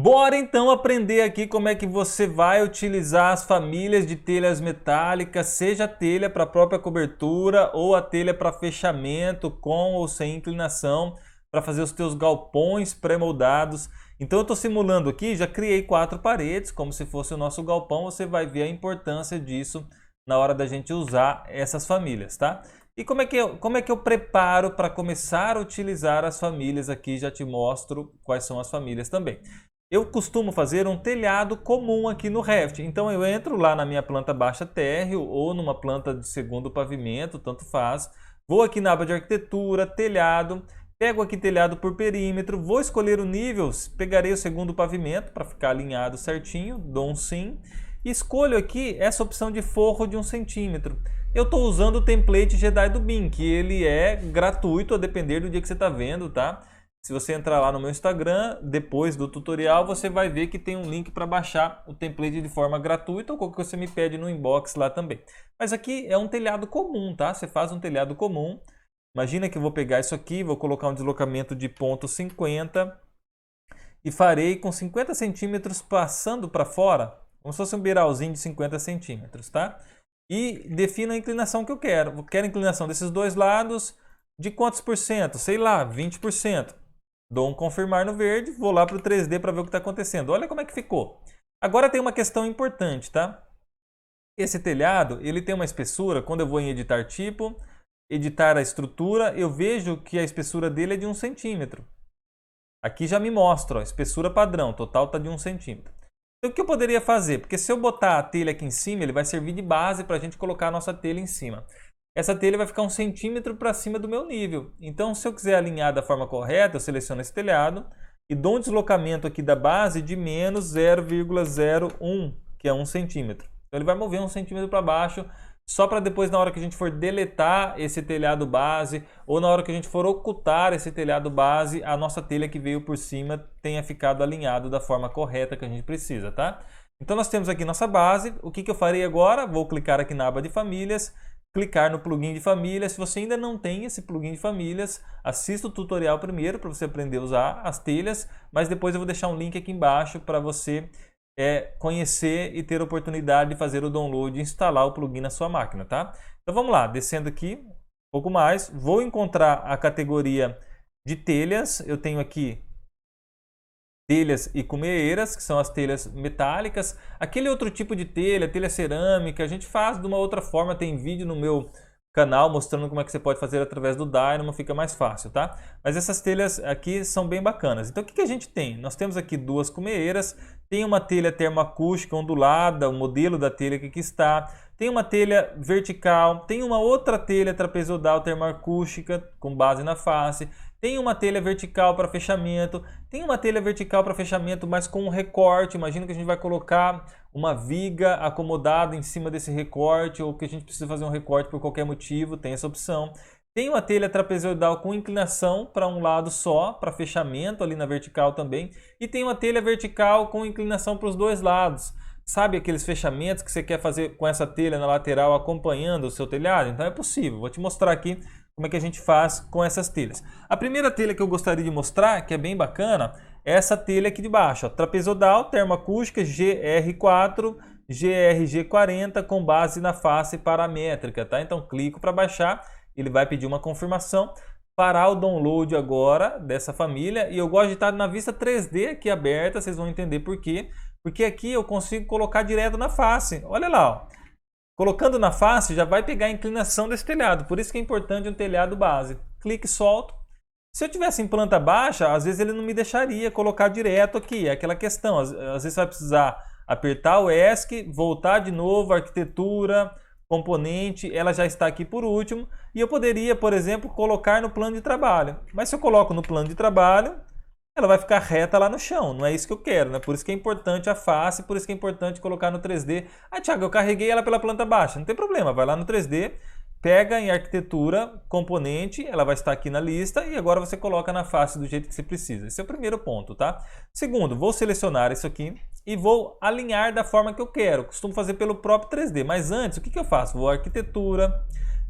Bora então aprender aqui como é que você vai utilizar as famílias de telhas metálicas, seja a telha para a própria cobertura ou a telha para fechamento com ou sem inclinação, para fazer os teus galpões pré-moldados. Então eu estou simulando aqui, já criei 4 paredes, como se fosse o nosso galpão, você vai ver a importância disso na hora da gente usar essas famílias, tá? E como é que eu preparo para começar a utilizar as famílias aqui? Já te mostro quais são as famílias também. Eu costumo fazer um telhado comum aqui no Revit. Então eu entro lá na minha planta baixa térreo ou numa planta de segundo pavimento, tanto faz. Vou aqui na aba de arquitetura, telhado, pego aqui telhado por perímetro, vou escolher o nível, pegarei o segundo pavimento para ficar alinhado certinho, dou um sim. E escolho aqui essa opção de forro de 1 centímetro. Eu estou usando o template Jedi do BIM, que ele é gratuito a depender do dia que você está vendo, tá? Se você entrar lá no meu Instagram, depois do tutorial, você vai ver que tem um link para baixar o template de forma gratuita ou qualquer coisa que você me pede no inbox lá também. Mas aqui é um telhado comum, tá? Você faz um telhado comum. Imagina que eu vou pegar isso aqui, vou colocar um deslocamento de ponto 50 e farei com 50 centímetros passando para fora, como se fosse um beiralzinho de 50 centímetros, tá? E defino a inclinação que eu quero. Eu quero a inclinação desses dois lados de quantos por cento? Sei lá, 20%. Dou um confirmar no verde, vou lá para o 3D para ver o que está acontecendo. Olha como é que ficou. Agora tem uma questão importante, tá? Esse telhado, ele tem uma espessura, quando eu vou em editar tipo, editar a estrutura, eu vejo que a espessura dele é de 1 centímetro. Aqui já me mostra, ó, espessura padrão, total está de 1 centímetro. Então o que eu poderia fazer? Porque se eu botar a telha aqui em cima, ele vai servir de base para a gente colocar a nossa telha em cima. Essa telha vai ficar 1 centímetro para cima do meu nível. Então, se eu quiser alinhar da forma correta, eu seleciono esse telhado e dou um deslocamento aqui da base de menos 0,01, que é 1 centímetro. Então, ele vai mover 1 centímetro para baixo, só para depois, na hora que a gente for deletar esse telhado base, ou na hora que a gente for ocultar esse telhado base, a nossa telha que veio por cima tenha ficado alinhado da forma correta que a gente precisa, tá? Então, nós temos aqui nossa base. O que eu farei agora? Vou clicar aqui na aba de famílias, clicar no plugin de famílias. Se você ainda não tem esse plugin de famílias, assista o tutorial primeiro para você aprender a usar as telhas, mas depois eu vou deixar um link aqui embaixo para você conhecer e ter a oportunidade de fazer o download e instalar o plugin na sua máquina, tá? Então vamos lá, descendo aqui um pouco mais, vou encontrar a categoria de telhas. Eu tenho aqui telhas e cumeeiras, que são as telhas metálicas. Aquele outro tipo de telha, telha cerâmica, a gente faz de uma outra forma. Tem vídeo no meu canal mostrando como é que você pode fazer através do Dynamo, fica mais fácil, tá? Mas essas telhas aqui são bem bacanas. Então o que a gente tem? Nós temos aqui 2 cumeeiras, tem uma telha termoacústica ondulada, o modelo da telha que aqui está, tem uma telha vertical, tem uma outra telha trapezoidal termoacústica com base na face, tem uma telha vertical para fechamento, tem uma telha vertical para fechamento, mas com um recorte. Imagina que a gente vai colocar uma viga acomodada em cima desse recorte, ou que a gente precisa fazer um recorte por qualquer motivo, tem essa opção. Tem uma telha trapezoidal com inclinação para um lado só, para fechamento ali na vertical também. E tem uma telha vertical com inclinação para os dois lados. Sabe aqueles fechamentos que você quer fazer com essa telha na lateral acompanhando o seu telhado? Então é possível. Vou te mostrar aqui como é que a gente faz com essas telhas. A primeira telha que eu gostaria de mostrar, que é bem bacana, é essa telha aqui de baixo, ó, trapezoidal, termoacústica, GR4, GRG40 com base na face paramétrica, tá? Então clico para baixar, ele vai pedir uma confirmação. Parar o download agora dessa família, e eu gosto de estar na vista 3D aqui aberta, vocês vão entender por quê. Porque aqui eu consigo colocar direto na face. Olha lá, ó. Colocando na face já vai pegar a inclinação desse telhado, por isso que é importante um telhado base. Clique e solto. Se eu tivesse em planta baixa, às vezes ele não me deixaria colocar direto aqui, é aquela questão. Às vezes você vai precisar apertar o ESC, voltar de novo, arquitetura, componente, ela já está aqui por último. E eu poderia, por exemplo, colocar no plano de trabalho. Mas se eu coloco no plano de trabalho, ela vai ficar reta lá no chão, não é isso que eu quero, né? Por isso que é importante a face, por isso que é importante colocar no 3D. Ah, Thiago, eu carreguei ela pela planta baixa, não tem problema, vai lá no 3D, pega em arquitetura, componente, ela vai estar aqui na lista e agora você coloca na face do jeito que você precisa. Esse é o primeiro ponto, tá? Segundo, vou selecionar isso aqui e vou alinhar da forma que eu quero. Costumo fazer pelo próprio 3D, mas antes, o que eu faço? Vou à arquitetura,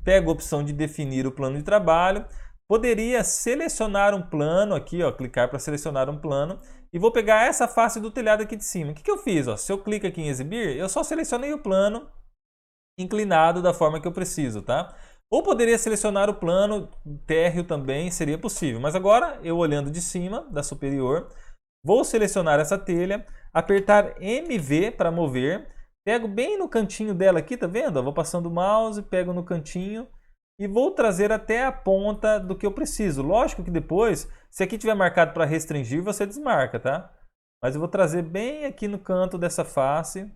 pego a opção de definir o plano de trabalho. Poderia selecionar um plano aqui, ó, clicar para selecionar um plano e vou pegar essa face do telhado aqui de cima. O que eu fiz? Ó, se eu clico aqui em exibir, eu só selecionei o plano inclinado da forma que eu preciso, tá? Ou poderia selecionar o plano térreo também, seria possível. Mas agora, eu olhando de cima, da superior, vou selecionar essa telha, apertar MV para mover, pego bem no cantinho dela aqui, tá vendo? Vou passando o mouse, pego no cantinho e vou trazer até a ponta do que eu preciso. Lógico que depois, se aqui tiver marcado para restringir, você desmarca, tá? Mas eu vou trazer bem aqui no canto dessa face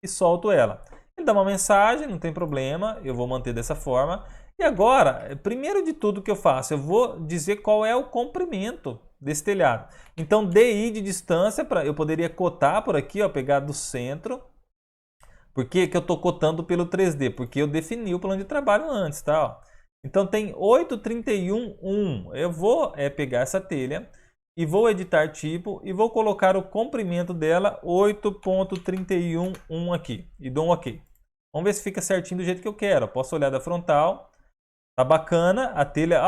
e solto ela. Ele dá uma mensagem, não tem problema, eu vou manter dessa forma. E agora, primeiro de tudo que eu faço, eu vou dizer qual é o comprimento desse telhado. Então, DI de distância, eu poderia cotar por aqui, ó, pegar do centro. Por que eu estou cotando pelo 3D? Porque eu defini o plano de trabalho antes, tá? Ó. Então, tem 831.1. Eu vou pegar essa telha e vou editar tipo e vou colocar o comprimento dela 8.31.1 aqui e dou um OK. Vamos ver se fica certinho do jeito que eu quero. Posso olhar da frontal. Tá bacana a telha.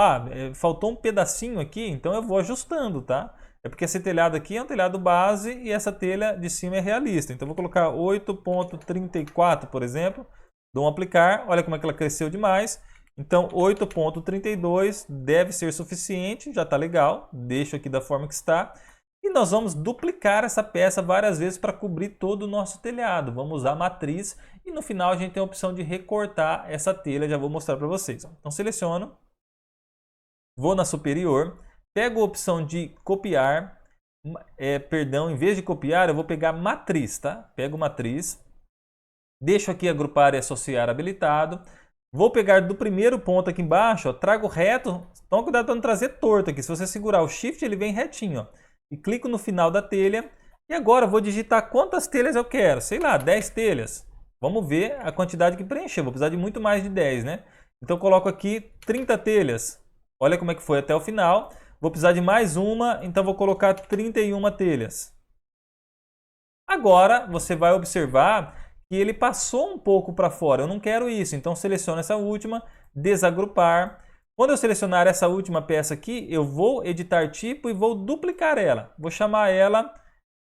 Faltou um pedacinho aqui, então eu vou ajustando, tá? É porque esse telhado aqui é um telhado base e essa telha de cima é realista. Então eu vou colocar 8.34, por exemplo. Dou um aplicar. Olha como é que ela cresceu demais. Então 8.32 deve ser suficiente, já está legal, deixo aqui da forma que está. E nós vamos duplicar essa peça várias vezes para cobrir todo o nosso telhado. Vamos usar a matriz e no final a gente tem a opção de recortar essa telha, já vou mostrar para vocês. Então seleciono, vou na superior, pego a opção de copiar, em vez de copiar eu vou pegar matriz, tá? Pego matriz, deixo aqui agrupar e associar habilitado. Vou pegar do primeiro ponto aqui embaixo, ó, trago reto. Toma cuidado para não trazer torto aqui. Se você segurar o Shift, ele vem retinho. Ó, e clico no final da telha. E agora vou digitar quantas telhas eu quero. Sei lá, 10 telhas. Vamos ver a quantidade que preencher. Vou precisar de muito mais de 10, né? Então eu coloco aqui 30 telhas. Olha como é que foi até o final. Vou precisar de mais uma, então vou colocar 31 telhas. Agora você vai observar que ele passou um pouco para fora. Eu não quero isso, então seleciono essa última, desagrupar. Quando eu selecionar essa última peça aqui, eu vou editar tipo e vou duplicar ela. Vou chamar ela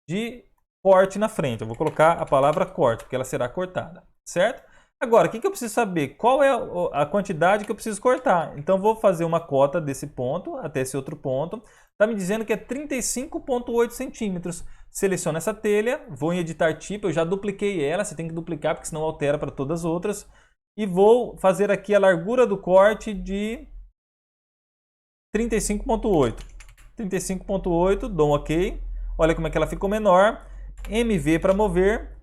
de corte na frente. Eu vou colocar a palavra corte, porque ela será cortada, certo? Agora, o que eu preciso saber? Qual é a quantidade que eu preciso cortar? Então, vou fazer uma cota desse ponto até esse outro ponto. Está me dizendo que é 35,8 centímetros. Seleciono essa telha, vou em editar tipo, eu já dupliquei ela, você tem que duplicar porque senão altera para todas as outras. E vou fazer aqui a largura do corte de 35,8. 35,8, dou um OK. Olha como é que ela ficou menor. MV para mover.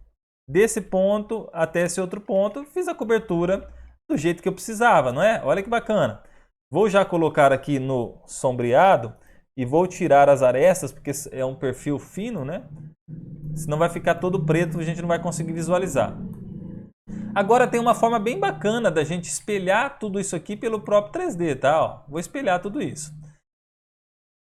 Desse ponto até esse outro ponto, fiz a cobertura do jeito que eu precisava, não é? Olha que bacana. Vou já colocar aqui no sombreado e vou tirar as arestas, porque é um perfil fino, né? Senão vai ficar todo preto e a gente não vai conseguir visualizar. Agora tem uma forma bem bacana da gente espelhar tudo isso aqui pelo próprio 3D, tá? Ó, vou espelhar tudo isso.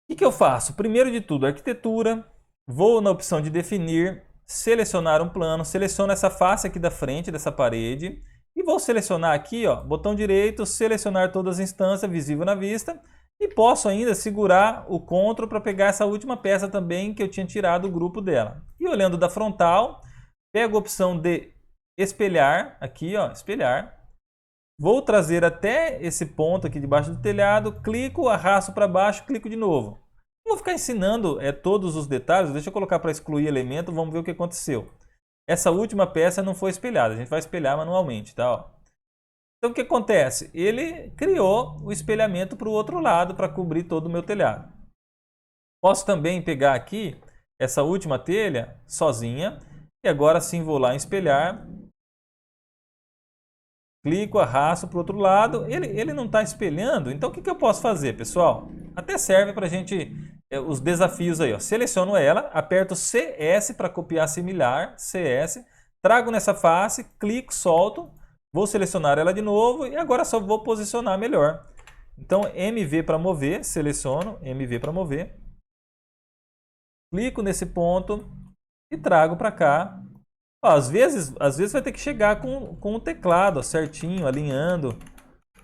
O que eu faço? Primeiro de tudo, arquitetura. Vou na opção de definir, selecionar um plano, seleciono essa face aqui da frente dessa parede e vou selecionar aqui, ó, botão direito, selecionar todas as instâncias, visível na vista, e posso ainda segurar o Ctrl para pegar essa última peça também que eu tinha tirado o grupo dela. E olhando da frontal, pego a opção de espelhar, aqui, ó, espelhar. Vou trazer até esse ponto aqui debaixo do telhado, clico, arrasto para baixo, clico de novo. Não vou ficar ensinando todos os detalhes, deixa eu colocar para excluir elemento, vamos ver o que aconteceu. Essa última peça não foi espelhada, a gente vai espelhar manualmente, tá? Ó. Então o que acontece? Ele criou o espelhamento para o outro lado, para cobrir todo o meu telhado. Posso também pegar aqui essa última telha sozinha, e agora sim vou lá em espelhar. Clico, arrasto para o outro lado, ele não está espelhando, então o que eu posso fazer, pessoal? Até serve para a gente, os desafios aí, ó. Seleciono ela, aperto CS para copiar similar, CS, trago nessa face, clico, solto, vou selecionar ela de novo e agora só vou posicionar melhor. Então MV para mover, seleciono, MV para mover, clico nesse ponto e trago para cá. Ó, às vezes vai ter que chegar com o teclado ó, certinho, alinhando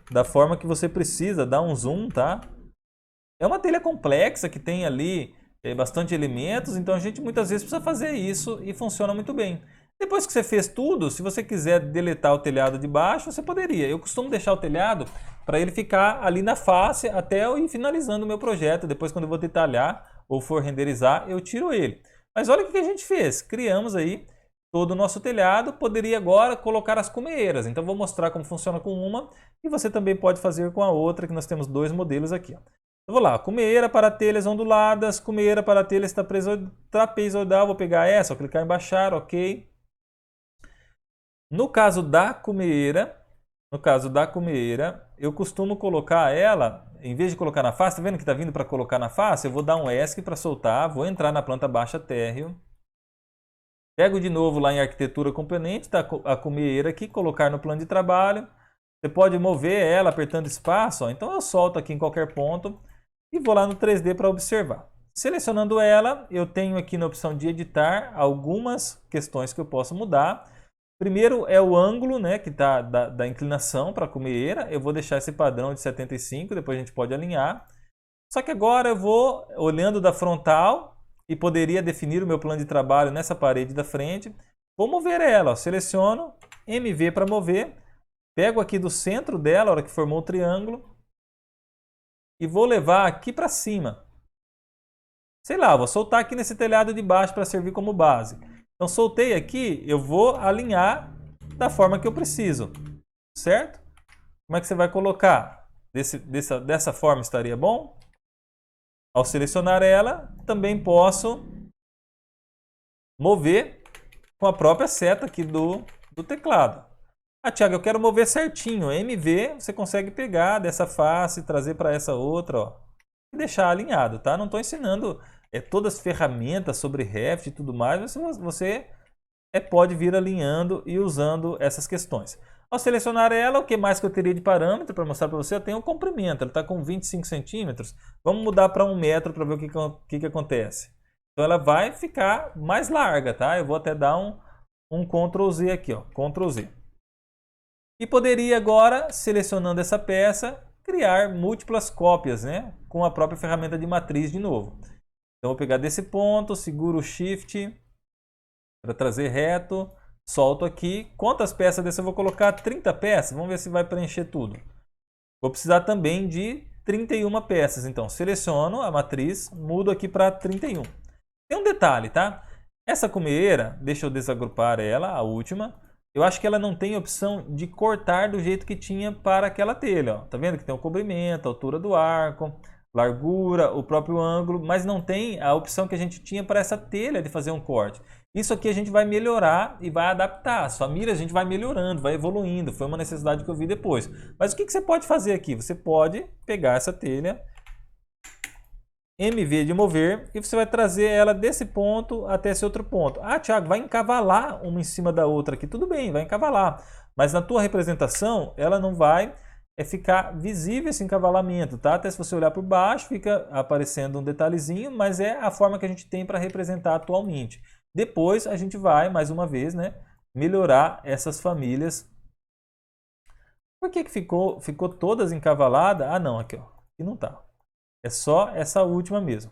da forma que você precisa, dá um zoom, tá? É uma telha complexa que tem ali bastante elementos, então a gente muitas vezes precisa fazer isso e funciona muito bem. Depois que você fez tudo, se você quiser deletar o telhado de baixo, você poderia. Eu costumo deixar o telhado para ele ficar ali na face até eu ir finalizando o meu projeto. Depois, quando eu vou detalhar ou for renderizar, eu tiro ele. Mas olha o que a gente fez. Criamos aí todo o nosso telhado. Poderia agora colocar as cumeeiras. Então, vou mostrar como funciona com uma e você também pode fazer com a outra, que nós temos dois modelos aqui. Eu vou lá, cumeeira para telhas onduladas, cumeeira para telhas trapezoidal. Vou pegar essa, vou clicar em baixar, ok. No caso da cumeeira, eu costumo colocar ela, em vez de colocar na face, tá vendo que está vindo para colocar na face? Eu vou dar um ESC para soltar, vou entrar na planta baixa térreo. Pego de novo lá em arquitetura componente, tá a cumeeira aqui, colocar no plano de trabalho. Você pode mover ela apertando espaço, ó. Então eu solto aqui em qualquer ponto e vou lá no 3D para observar. Selecionando ela, eu tenho aqui na opção de editar algumas questões que eu posso mudar. Primeiro é o ângulo, né, que está da inclinação para a cumeeira. Eu vou deixar esse padrão de 75, depois a gente pode alinhar. Só que agora eu vou olhando da frontal e poderia definir o meu plano de trabalho nessa parede da frente. Vou mover ela, ó. Seleciono, MV para mover. Pego aqui do centro dela, a hora que formou o triângulo. E vou levar aqui para cima. Sei lá, vou soltar aqui nesse telhado de baixo para servir como base. Então, soltei aqui, eu vou alinhar da forma que eu preciso, certo? Como é que você vai colocar? Dessa forma estaria bom? Ao selecionar ela, também posso mover com a própria seta aqui do teclado. Ah, Thiago, eu quero mover certinho. MV, você consegue pegar dessa face, trazer para essa outra, ó, e deixar alinhado, tá? Não estou ensinando todas as ferramentas sobre Revit e tudo mais, você pode vir alinhando e usando essas questões. Ao selecionar ela, o que mais que eu teria de parâmetro para mostrar para você? Eu tenho o comprimento, ele está com 25 centímetros. Vamos mudar para 1 metro para ver o que acontece. Então ela vai ficar mais larga, tá? Eu vou até dar um Ctrl Z aqui, ó, Ctrl Z. E poderia agora, selecionando essa peça, criar múltiplas cópias, né? Com a própria ferramenta de matriz de novo. Então, vou pegar desse ponto, seguro o Shift para trazer reto, solto aqui. Quantas peças desse eu vou colocar? 30 peças. Vamos ver se vai preencher tudo. Vou precisar também de 31 peças. Então, seleciono a matriz, mudo aqui para 31. Tem um detalhe, tá? Essa cumeeira, deixa eu desagrupar ela, a última. Eu acho que ela não tem opção de cortar do jeito que tinha para aquela telha. Ó. Tá vendo que tem o cobrimento, a altura do arco, largura, o próprio ângulo, mas não tem a opção que a gente tinha para essa telha de fazer um corte. Isso aqui a gente vai melhorar e vai adaptar. As famílias a gente vai melhorando, vai evoluindo. Foi uma necessidade que eu vi depois. Mas o que você pode fazer aqui? Você pode pegar essa telha, MV de mover, e você vai trazer ela desse ponto até esse outro ponto. Ah, Thiago, vai encavalar uma em cima da outra aqui. Tudo bem, vai encavalar. Mas na tua representação, ela não vai ficar visível esse encavalamento, tá? Até se você olhar por baixo, fica aparecendo um detalhezinho, mas é a forma que a gente tem para representar atualmente. Depois a gente vai, mais uma vez, né, melhorar essas famílias. Por que ficou todas encavaladas? Ah, não, aqui, ó. Aqui não tá. É só essa última mesmo.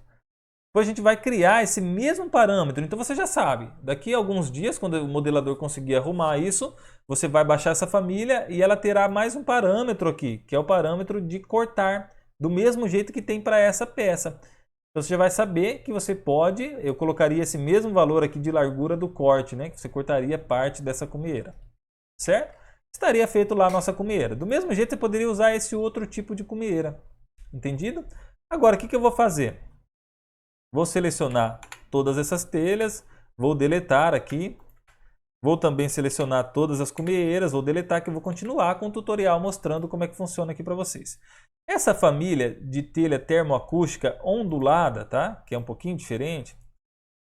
Depois a gente vai criar esse mesmo parâmetro. Então você já sabe, daqui a alguns dias, quando o modelador conseguir arrumar isso, você vai baixar essa família e ela terá mais um parâmetro aqui, que é o parâmetro de cortar, do mesmo jeito que tem para essa peça. Então você já vai saber que você pode, eu colocaria esse mesmo valor aqui de largura do corte, né? Que você cortaria parte dessa cumeeira, certo? Estaria feito lá a nossa cumeeira. Do mesmo jeito você poderia usar esse outro tipo de cumeeira, entendido? Agora, o que eu vou fazer? Vou selecionar todas essas telhas, vou deletar aqui, vou também selecionar todas as cumeeiras, vou deletar que eu vou continuar com o tutorial mostrando como é que funciona aqui para vocês. Essa família de telha termoacústica ondulada, tá? Que é um pouquinho diferente,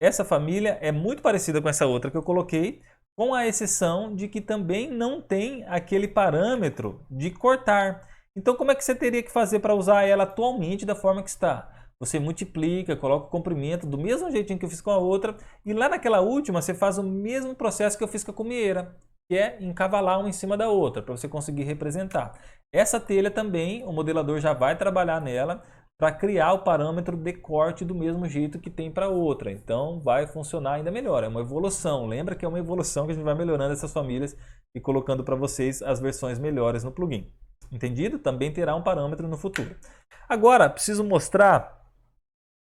essa família é muito parecida com essa outra que eu coloquei, com a exceção de que também não tem aquele parâmetro de cortar. Então, como é que você teria que fazer para usar ela atualmente da forma que está? Você multiplica, coloca o comprimento do mesmo jeitinho que eu fiz com a outra. E lá naquela última, você faz o mesmo processo que eu fiz com a cumeeira, que é encavalar uma em cima da outra, para você conseguir representar. Essa telha também, o modelador já vai trabalhar nela. para criar o parâmetro de corte do mesmo jeito que tem para outra. Então vai funcionar ainda melhor. É uma evolução. Lembra que é uma evolução que a gente vai melhorando essas famílias e colocando para vocês as versões melhores no plugin. Entendido? Também terá um parâmetro no futuro. Agora, preciso mostrar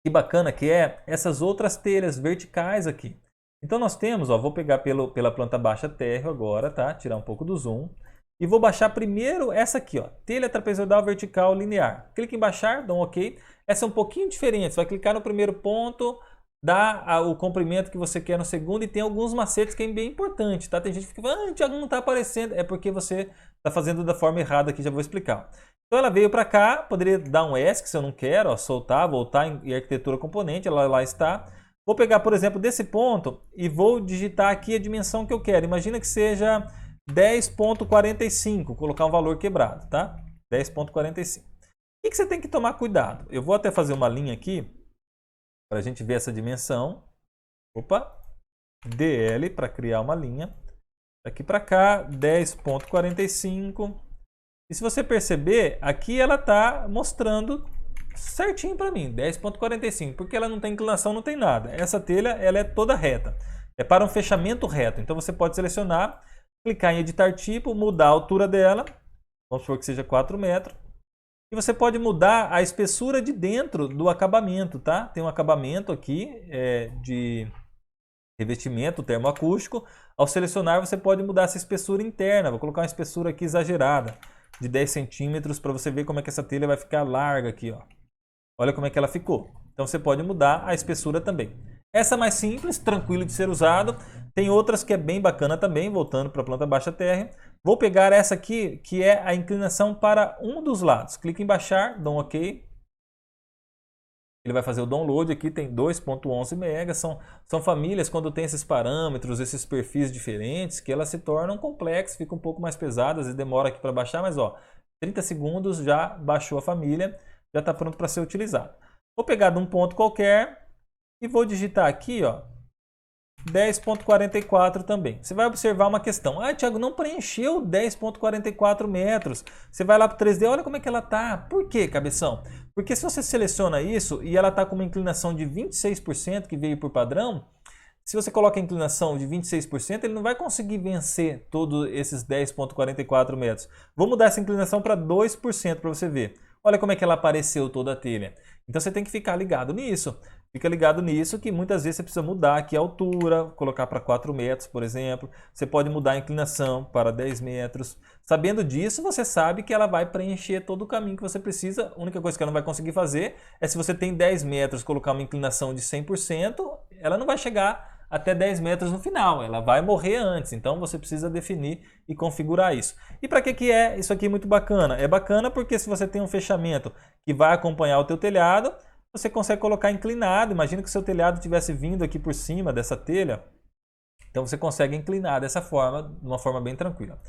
que bacana que é essas outras telhas verticais aqui. Então nós temos, ó, vou pegar pela planta baixa térreo agora, tá? Tirar um pouco do zoom. E vou baixar primeiro essa aqui, ó, telha trapezoidal vertical linear. Clique em baixar, dá um OK. Essa é um pouquinho diferente. Você vai clicar no primeiro ponto, dá o comprimento que você quer no segundo e tem alguns macetes que é bem importante, tá? Tem gente que fica, Thiago, não está aparecendo. É porque você está fazendo da forma errada aqui, já vou explicar. Então ela veio para cá, poderia dar um ESC se eu não quero, ó, soltar, voltar em arquitetura componente, ela lá está. Vou pegar, por exemplo, desse ponto e vou digitar aqui a dimensão que eu quero. Imagina que seja 10.45, colocar um valor quebrado, tá? 10.45. O que você tem que tomar cuidado? Eu vou até fazer uma linha aqui para a gente ver essa dimensão. Opa! DL para criar uma linha. Daqui para cá, 10.45. E se você perceber, aqui ela está mostrando certinho para mim, 10.45, porque ela não tem inclinação, não tem nada. Essa telha ela é toda reta. É para um fechamento reto. Então você pode selecionar, clicar em editar tipo, mudar a altura dela. Vamos supor que seja 4 metros. E você pode mudar a espessura de dentro do acabamento, tá? Tem um acabamento aqui de revestimento termoacústico. Ao selecionar, você pode mudar essa espessura interna. Vou colocar uma espessura aqui exagerada, de 10 centímetros, para você ver como é que essa telha vai ficar larga aqui, ó. Olha como é que ela ficou. Então você pode mudar a espessura também. Essa é mais simples, tranquilo de ser usado. Tem outras que é bem bacana também, voltando para a planta baixa térrea. Vou pegar essa aqui, que é a inclinação para um dos lados. Clique em baixar, dá um OK. Ele vai fazer o download aqui, tem 2.11 MB. São famílias, quando tem esses parâmetros, esses perfis diferentes, que elas se tornam complexas, ficam um pouco mais pesadas e demora aqui para baixar, mas ó, 30 segundos já baixou a família, já está pronto para ser utilizado. Vou pegar de um ponto qualquer e vou digitar aqui, ó, 10.44 também. Você vai observar uma questão. Thiago, não preencheu 10.44 metros. Você vai lá para o 3D, olha como é que ela tá. Por quê, cabeção? Porque se você seleciona isso e ela está com uma inclinação de 26%, que veio por padrão, se você coloca a inclinação de 26%, ele não vai conseguir vencer todos esses 10.44 metros. Vou mudar essa inclinação para 2% para você ver. Olha como é que ela apareceu toda a telha. Então você tem que ficar ligado nisso. Fica ligado nisso que muitas vezes você precisa mudar aqui a altura, colocar para 4 metros, por exemplo. Você pode mudar a inclinação para 10 metros. Sabendo disso, você sabe que ela vai preencher todo o caminho que você precisa. A única coisa que ela não vai conseguir fazer é se você tem 10 metros, colocar uma inclinação de 100%, ela não vai chegar até 10 metros no final, ela vai morrer antes, então você precisa definir e configurar isso. E para que é isso aqui muito bacana? É bacana porque se você tem um fechamento que vai acompanhar o teu telhado, você consegue colocar inclinado. Imagina que o seu telhado tivesse vindo aqui por cima dessa telha, então você consegue inclinar dessa forma, de uma forma bem tranquila.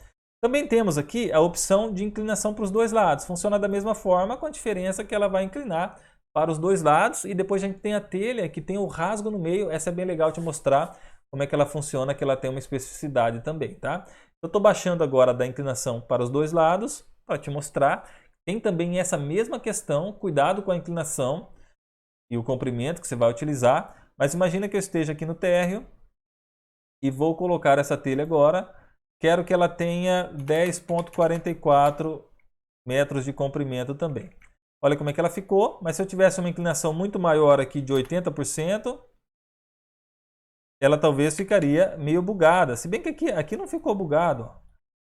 Também temos aqui a opção de inclinação para os dois lados, funciona da mesma forma, com a diferença que ela vai inclinar para os dois lados, e depois a gente tem a telha que tem o rasgo no meio. Essa é bem legal te mostrar como é que ela funciona, que ela tem uma especificidade também, tá? Eu estou baixando agora da inclinação para os dois lados, para te mostrar. Tem também essa mesma questão, cuidado com a inclinação e o comprimento que você vai utilizar, mas imagina que eu esteja aqui no térreo e vou colocar essa telha agora. Quero que ela tenha 10.44 metros de comprimento também. Olha como é que ela ficou, mas se eu tivesse uma inclinação muito maior aqui de 80%, ela talvez ficaria meio bugada. Se bem que aqui não ficou bugado. Ó.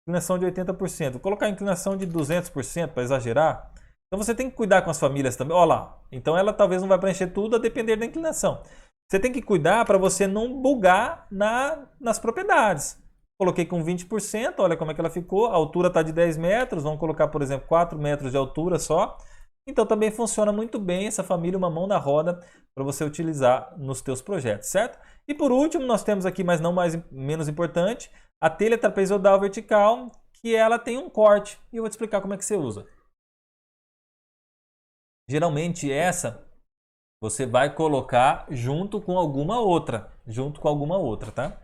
Inclinação de 80%. Vou colocar a inclinação de 200% para exagerar. Então você tem que cuidar com as famílias também. Olha lá. Então ela talvez não vai preencher tudo a depender da inclinação. Você tem que cuidar para você não bugar nas propriedades. Coloquei com 20%, olha como é que ela ficou. A altura está de 10 metros, vamos colocar, por exemplo, 4 metros de altura só. Então também funciona muito bem essa família, uma mão na roda para você utilizar nos teus projetos, certo? E por último, nós temos aqui, mas não menos importante, a telha trapezoidal vertical, que ela tem um corte. E eu vou te explicar como é que você usa. Geralmente essa você vai colocar junto com alguma outra, tá?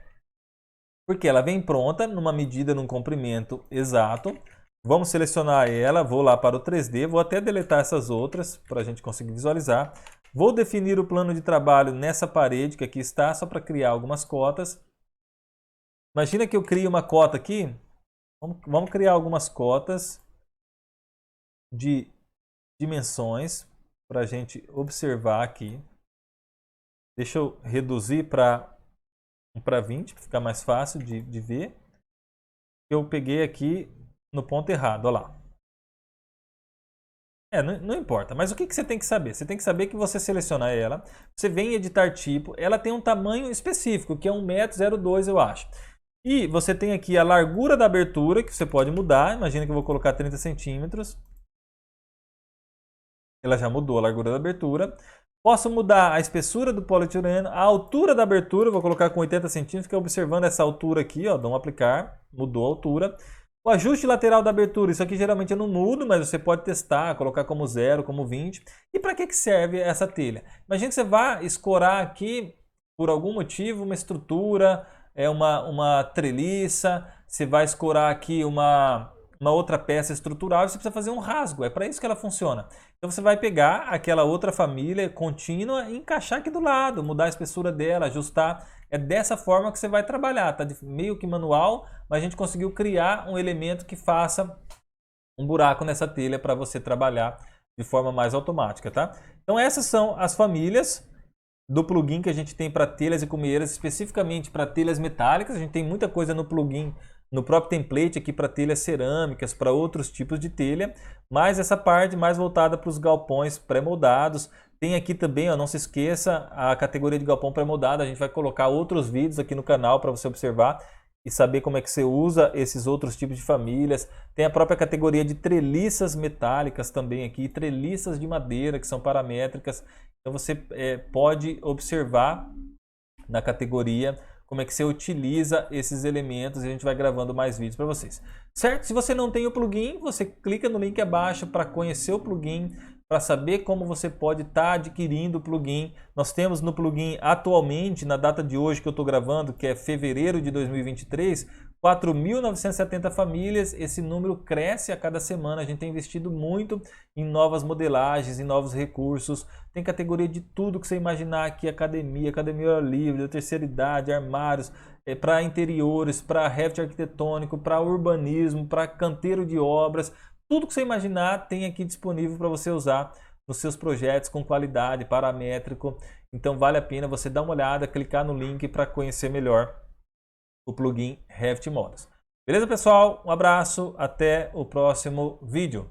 Porque ela vem pronta numa medida, num comprimento exato. Vamos selecionar ela, vou lá para o 3D, vou até deletar essas outras para a gente conseguir visualizar. Vou definir o plano de trabalho nessa parede que aqui está, só para criar algumas cotas. Imagina que eu crio uma cota aqui. Vamos criar algumas cotas de dimensões para a gente observar aqui. Deixa eu reduzir para 20, para ficar mais fácil de ver. Eu peguei aqui no ponto errado, olha lá. Não importa, mas o que você tem que saber? Você tem que saber que você seleciona ela, você vem em editar tipo, ela tem um tamanho específico, que é 1,02 m, eu acho. E você tem aqui a largura da abertura, que você pode mudar. Imagina que eu vou colocar 30 centímetros. Ela já mudou a largura da abertura. Posso mudar a espessura do polietileno, a altura da abertura, vou colocar com 80 centímetros, que é observando essa altura aqui, ó, dou um aplicar, mudou a altura. O ajuste lateral da abertura, isso aqui geralmente eu não mudo, mas você pode testar, colocar como 0, como 20. E para que serve essa telha? Imagina que você vai escorar aqui, por algum motivo, uma estrutura, uma treliça, você vai escorar aqui uma outra peça estrutural e você precisa fazer um rasgo, é para isso que ela funciona. Então você vai pegar aquela outra família contínua e encaixar aqui do lado, mudar a espessura dela, ajustar. É dessa forma que você vai trabalhar, tá meio que manual, mas a gente conseguiu criar um elemento que faça um buraco nessa telha para você trabalhar de forma mais automática, tá? Então essas são as famílias do plugin que a gente tem para telhas e cumeeiras, especificamente para telhas metálicas. A gente tem muita coisa no plugin, no próprio template aqui para telhas cerâmicas, para outros tipos de telha, mas essa parte mais voltada para os galpões pré-moldados. Tem aqui também, ó, não se esqueça, a categoria de galpão pré-moldado. A gente vai colocar outros vídeos aqui no canal para você observar e saber como é que você usa esses outros tipos de famílias. Tem a própria categoria de treliças metálicas também aqui, treliças de madeira que são paramétricas. Então você pode observar na categoria como é que você utiliza esses elementos e a gente vai gravando mais vídeos para vocês. Certo? Se você não tem o plugin, você clica no link abaixo para conhecer o plugin, para saber como você pode estar adquirindo o plugin. Nós temos no plugin atualmente, na data de hoje que eu estou gravando, que é fevereiro de 2023, 4.970 famílias. Esse número cresce a cada semana. A gente tem investido muito em novas modelagens, em novos recursos. Tem categoria de tudo que você imaginar aqui: academia ao ar livre, da terceira idade, armários, para interiores, para Revit arquitetônico, para urbanismo, para canteiro de obras. Tudo que você imaginar tem aqui disponível para você usar nos seus projetos com qualidade, paramétrico. Então vale a pena você dar uma olhada, clicar no link para conhecer melhor o plugin Revit Models. Beleza, pessoal? Um abraço, até o próximo vídeo.